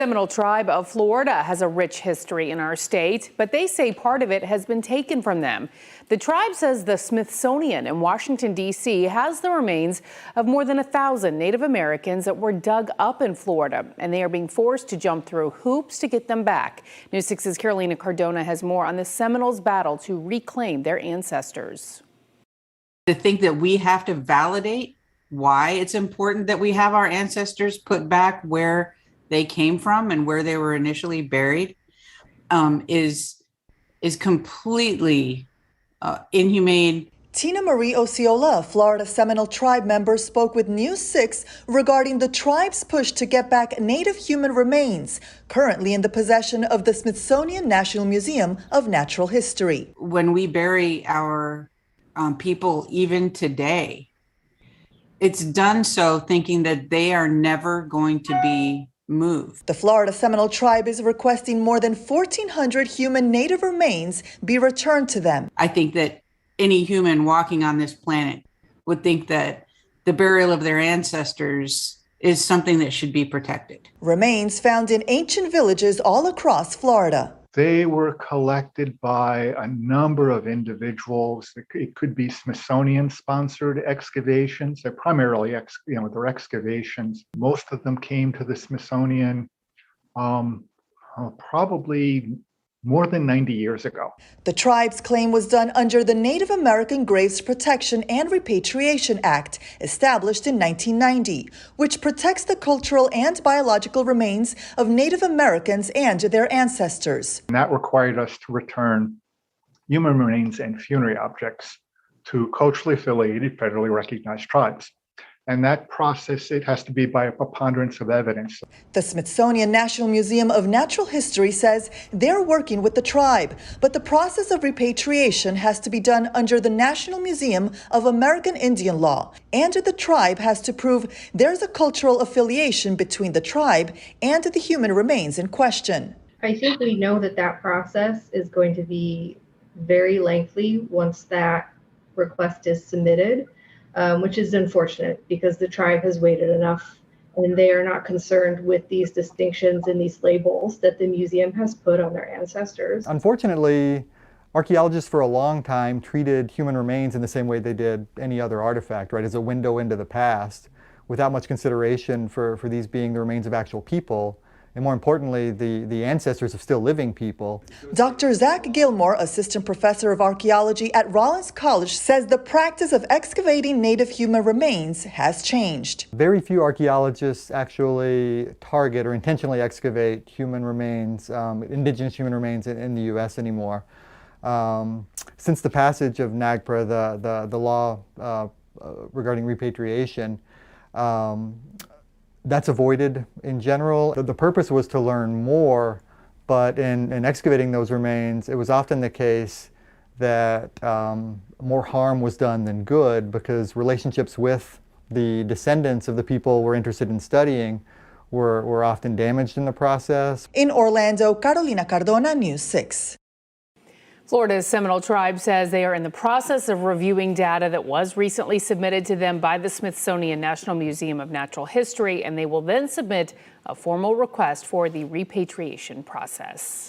Seminole Tribe of Florida has a rich history in our state, but they say part of it has been taken from them. The tribe says the Smithsonian in Washington, D.C. has the remains of more than 1,000 Native Americans that were dug up in Florida, and they are being forced to jump through hoops to get them back. News 6's Carolina Cardona has more on the Seminoles' battle to reclaim their ancestors. To think that we have to validate why it's important that we have our ancestors put back where they came from and where they were initially buried is completely inhumane. Tina Marie Osceola, a Florida Seminole Tribe member, spoke with News 6 regarding the tribe's push to get back Native human remains, currently in the possession of the Smithsonian National Museum of Natural History. When we bury our people, even today, it's done so thinking that they are never going to be moved. The Florida Seminole Tribe is requesting more than 1,400 human Native remains be returned to them. I think that any human walking on this planet would think that the burial of their ancestors is something that should be protected. Remains found in ancient villages all across Florida. They were collected by a number of individuals. It could be Smithsonian-sponsored excavations. They're primarily, they're excavations. Most of them came to the Smithsonian probably more than 90 years ago. The tribe's claim was done under the Native American Graves Protection and Repatriation Act, established in 1990, which protects the cultural and biological remains of Native Americans and their ancestors. And that required us to return human remains and funerary objects to culturally affiliated, federally recognized tribes. And that process, it has to be by a preponderance of evidence. The Smithsonian National Museum of Natural History says they're working with the tribe, but the process of repatriation has to be done under the National Museum of American Indian Law, and the tribe has to prove there's a cultural affiliation between the tribe and the human remains in question. I think we know that that process is going to be very lengthy once that request is submitted. Which is unfortunate because the tribe has waited enough and they are not concerned with these distinctions and these labels that the museum has put on their ancestors. Unfortunately, archaeologists for a long time treated human remains in the same way they did any other artifact, right, as a window into the past, without much consideration for these being the remains of actual people. And more importantly, the ancestors of still living people. Dr. Zach Gilmore, assistant professor of archaeology at Rollins College, says the practice of excavating Native human remains has changed. Very few archaeologists actually target or intentionally excavate human remains, indigenous human remains in the U.S. anymore. Since the passage of NAGPRA, the law regarding repatriation, that's avoided in general. The purpose was to learn more, but in excavating those remains, it was often the case that more harm was done than good because relationships with the descendants of the people we're interested in studying were often damaged in the process. In Orlando, Carolina Cardona, News 6. Florida's Seminole Tribe says they are in the process of reviewing data that was recently submitted to them by the Smithsonian National Museum of Natural History, and they will then submit a formal request for the repatriation process.